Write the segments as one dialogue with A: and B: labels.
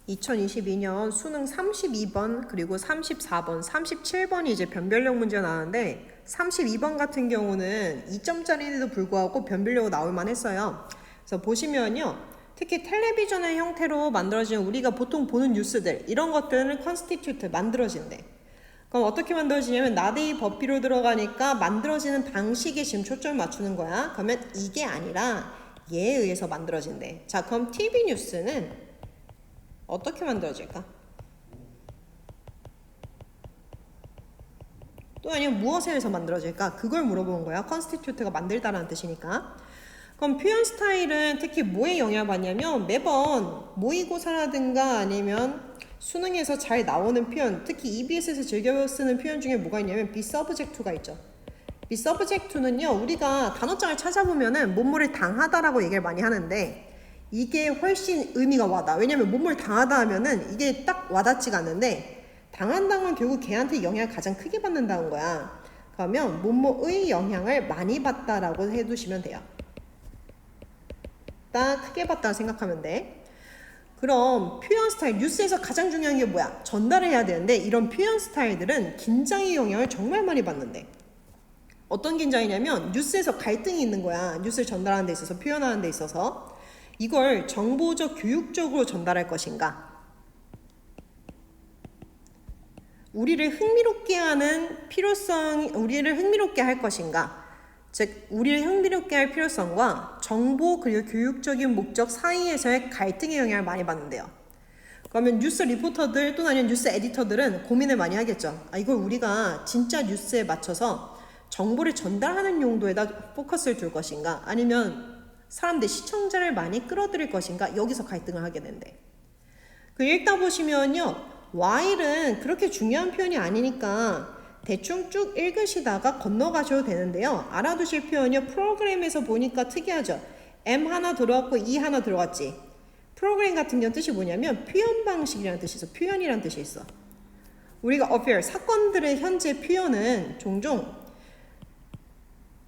A: 2022년 수능 32번 그리고 34번, 37번이 이제 변별력 문제가 나왔는데 32번 같은 경우는 2점짜리인데도 불구하고 변별력으로 나올 만했어요. 그래서 보시면요. 특히 텔레비전의 형태로 만들어진 우리가 보통 보는 뉴스들 이런 것들은 컨스티튜트 만들어진대. 그럼 어떻게 만들어지냐면 나데이 버피로 들어가니까 만들어지는 방식에 지금 초점을 맞추는 거야. 그러면 이게 아니라 얘에 의해서 만들어진대. 자, 그럼 TV 뉴스는 어떻게 만들어질까? 또 아니면 무엇에 의해서 만들어질까? 그걸 물어보는 거야. 컨스티튜트가 만들다라는 뜻이니까. 그럼 표현 스타일은 특히 뭐에 영향을 받냐면 매번 모의고사라든가 아니면 수능에서 잘 나오는 표현, 특히 EBS에서 즐겨 쓰는 표현 중에 뭐가 있냐면 be subject to가 있죠. be subject to는요, 우리가 단어장을 찾아보면은 뭐뭐를 당하다라고 얘기를 많이 하는데 이게 훨씬 의미가 와닿아. 왜냐면 뭐뭐를 당하다 하면은 이게 딱 와닿지가 않는데 당한다면 결국 걔한테 영향을 가장 크게 받는다는 거야. 그러면 뭐뭐의 영향을 많이 받다라고 해두시면 돼요. 딱 크게 받다고 생각하면 돼. 그럼 표현 스타일, 뉴스에서 가장 중요한 게 뭐야? 전달을 해야 되는데 이런 표현 스타일들은 긴장의 영향을 정말 많이 받는데 어떤 긴장이냐면 뉴스에서 갈등이 있는 거야. 뉴스를 전달하는 데 있어서, 표현하는 데 있어서 이걸 정보적, 교육적으로 전달할 것인가? 우리를 흥미롭게 하는 필요성, 우리를 흥미롭게 할 것인가? 즉, 우리를 흥미롭게 할 필요성과 정보 그리고 교육적인 목적 사이에서의 갈등의 영향을 많이 받는데요. 그러면 뉴스 리포터들 또는 아니면 뉴스 에디터들은 고민을 많이 하겠죠. 이걸 우리가 진짜 뉴스에 맞춰서 정보를 전달하는 용도에다 포커스를 둘 것인가? 아니면 사람들 시청자를 많이 끌어들일 것인가? 여기서 갈등을 하게 된대. 그 읽다 보시면요. while은 그렇게 중요한 표현이 아니니까 대충 쭉 읽으시다가 건너가셔도 되는데요. 알아두실 표현이요. 프로그램에서 보니까 특이하죠. M 하나 들어갔고 E 하나 들어갔지. 프로그램 같은 경우 뜻이 뭐냐면 표현 방식이라는 뜻이 있어. 표현이라는 뜻이 있어. 우리가 affair, 사건들의 현재 표현은 종종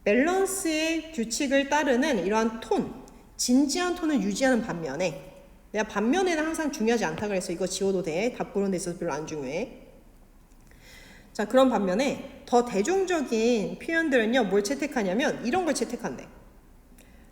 A: 밸런스의 규칙을 따르는 이러한 톤, 진지한 톤을 유지하는 반면에 내가 반면에는 항상 중요하지 않다 그래서 이거 지워도 돼. 답 고른 데 있어서 별로 안 중요해. 자, 그런 반면에 더 대중적인 표현들은요. 뭘 채택하냐면 이런 걸 채택한대.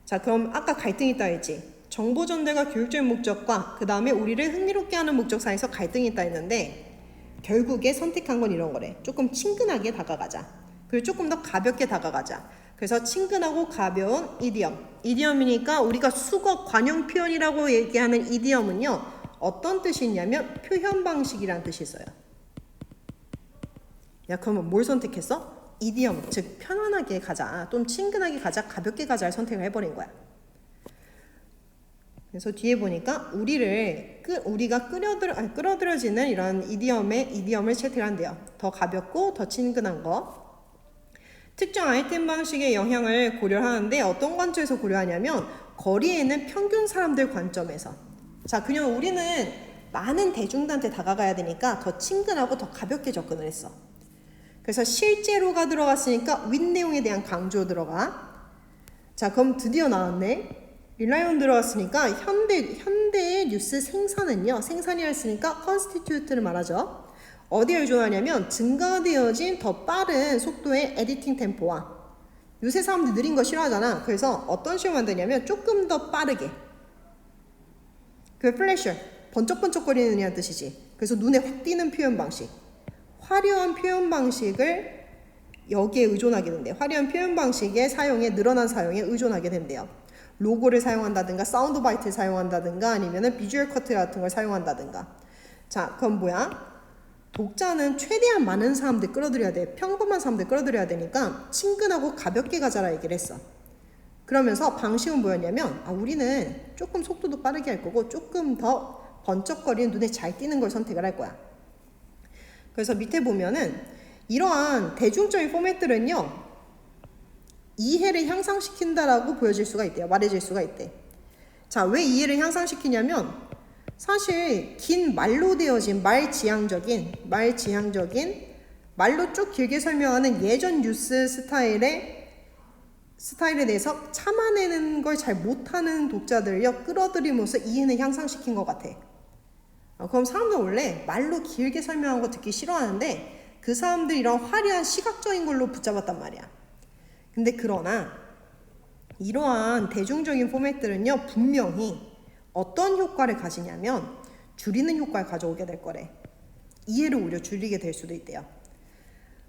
A: 자, 그럼 아까 갈등이 있다 했지. 정보 전달과 교육적인 목적과 그 다음에 우리를 흥미롭게 하는 목적 사이에서 갈등이 있다 했는데 결국에 선택한 건 이런 거래. 조금 친근하게 다가가자. 그리고 조금 더 가볍게 다가가자. 그래서 친근하고 가벼운 이디엄. 이디엄이니까 우리가 수거 관용 표현이라고 얘기하는 이디엄은요. 어떤 뜻이 있냐면 표현 방식이라는 뜻이 있어요. 야, 그러면 뭘 선택했어? 이디엄, 즉 편안하게 가자. 좀 친근하게 가자. 가볍게 가자를 선택을 해버린 거야. 그래서 뒤에 보니까 우리가 끌어들여지는 이런 이디엄을 채택한대요. 더 가볍고 더 친근한 거. 특정 아이템 방식의 영향을 고려하는데 어떤 관점에서 고려하냐면 거리에 있는 평균 사람들 관점에서. 자, 그냥 우리는 많은 대중들한테 다가가야 되니까 더 친근하고 더 가볍게 접근을 했어. 그래서 실제로가 들어갔으니까 윗내용에 대한 강조 들어가. 자, 그럼 드디어 나왔네. 릴라이온 들어갔으니까 현대의 뉴스 생산이 했으니까 컨스티튜트를 말하죠. 어디에 의존하냐면 증가되어진 더 빠른 속도의 에디팅 템포와 요새 사람들 느린 거 싫어하잖아. 그래서 어떤 식으로 만드냐면 조금 더 빠르게 그 플래셔 번쩍번쩍거리는 이란 뜻이지. 그래서 눈에 확 띄는 표현 방식 화려한 표현 방식을 여기에 의존하게 된대요. 화려한 표현 방식의 늘어난 사용에 의존하게 된대요. 로고를 사용한다든가 사운드 바이트를 사용한다든가 아니면은 비주얼 커트 같은 걸 사용한다든가. 자, 그럼 뭐야? 독자는 최대한 많은 사람들 끌어들여야 돼. 평범한 사람들 끌어들여야 되니까 친근하고 가볍게 가자라 얘기를 했어. 그러면서 방식은 뭐였냐면 우리는 조금 속도도 빠르게 할 거고 조금 더 번쩍거리는 눈에 잘 띄는 걸 선택을 할 거야. 그래서 밑에 보면은 이러한 대중적인 포맷들은요. 이해를 향상시킨다라고 보여질 수가 있대요. 말해질 수가 있대. 자, 왜 이해를 향상시키냐면 사실 긴 말로 되어진 말지향적인 말로 쭉 길게 설명하는 예전 뉴스 스타일에 대해서 참아내는 걸 잘 못하는 독자들을요 끌어들이면서 이해는 향상시킨 것 같아. 그럼 사람들 원래 말로 길게 설명한 거 듣기 싫어하는데 그 사람들 이런 화려한 시각적인 걸로 붙잡았단 말이야. 근데 그러나 이러한 대중적인 포맷들은요 분명히 어떤 효과를 가지냐면 줄이는 효과를 가져오게 될 거래. 이해를 오히려 줄이게 될 수도 있대요.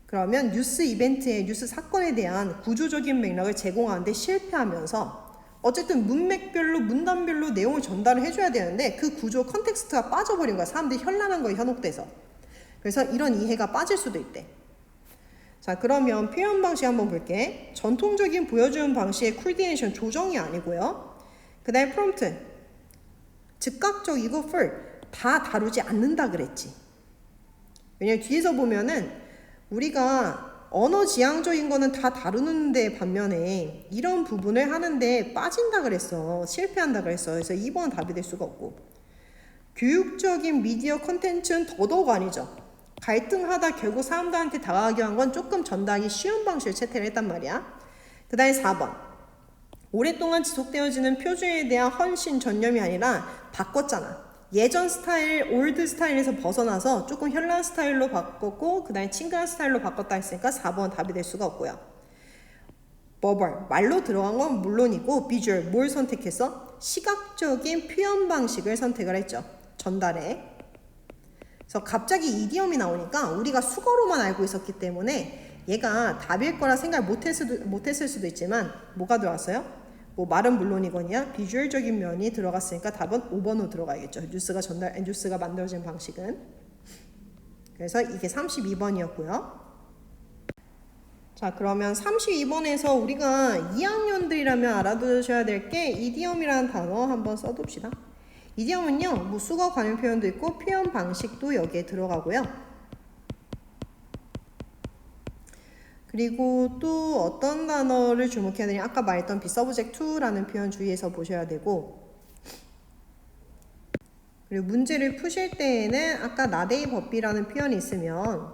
A: 그러면 뉴스 이벤트의 뉴스 사건에 대한 구조적인 맥락을 제공하는데 실패하면서 어쨌든 문맥별로 문단별로 내용을 전달을 해줘야 되는데 그 구조 컨텍스트가 빠져버린 거야. 사람들이 현란한 거에 현혹돼서. 그래서 이런 이해가 빠질 수도 있대. 자, 그러면 표현 방식 한번 볼게. 전통적인 보여주는 방식의 콜디네이션 조정이 아니고요. 그 다음에 프롬프트 즉각적이고 full 다 다루지 않는다 그랬지. 왜냐면 뒤에서 보면은 우리가 언어 지향적인 거는 다 다루는데 반면에 이런 부분을 하는데 빠진다 그랬어. 실패한다 그랬어. 그래서 2번은 답이 될 수가 없고, 교육적인 미디어 콘텐츠는 더더욱 아니죠. 갈등하다 결국 사람들한테 다가가게 한 건 조금 전달하기 쉬운 방식을 채택을 했단 말이야. 그 다음에 4번 오랫동안 지속되어지는 표준에 대한 헌신 전념이 아니라 바꿨잖아. 예전 스타일, 올드 스타일에서 벗어나서 조금 현란 스타일로 바꿨고 그 다음에 친근한 스타일로 바꿨다 했으니까 4번 답이 될 수가 없고요. 버벌, 말로 들어간 건 물론이고 비주얼, 뭘 선택했어? 시각적인 표현 방식을 선택을 했죠. 전달에. 그래서 갑자기 이디엄이 나오니까 우리가 수거로만 알고 있었기 때문에 얘가 답일 거라 생각 못했을 수도 있지만 뭐가 들어왔어요? 뭐 말은 물론이거니와 비주얼적인 면이 들어갔으니까 답은 5번으로 들어가야겠죠. 뉴스가 만들어진 방식은. 그래서 이게 32번이었고요. 자, 그러면 32번에서 우리가 2학년들이라면 알아두셔야 될 게 이디엄이라는 단어 한번 써둡시다. 이디엄은요, 뭐 수거 관련 표현도 있고 표현 방식도 여기에 들어가고요. 그리고 또 어떤 단어를 주목해야 되냐, 아까 말했던 be subject to라는 표현 주의해서 보셔야 되고, 그리고 문제를 푸실 때에는 아까 not a 법비라는 표현이 있으면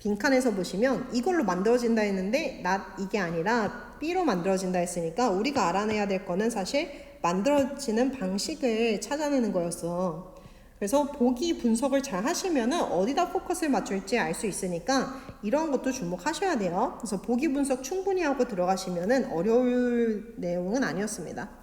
A: 빈칸에서 보시면 이걸로 만들어진다 했는데 not 이게 아니라 B로 만들어진다 했으니까 우리가 알아내야 될 거는 사실 만들어지는 방식을 찾아내는 거였어. 그래서 보기 분석을 잘 하시면은 어디다 포커스를 맞출지 알 수 있으니까 이런 것도 주목하셔야 돼요. 그래서 보기 분석 충분히 하고 들어가시면은 어려울 내용은 아니었습니다.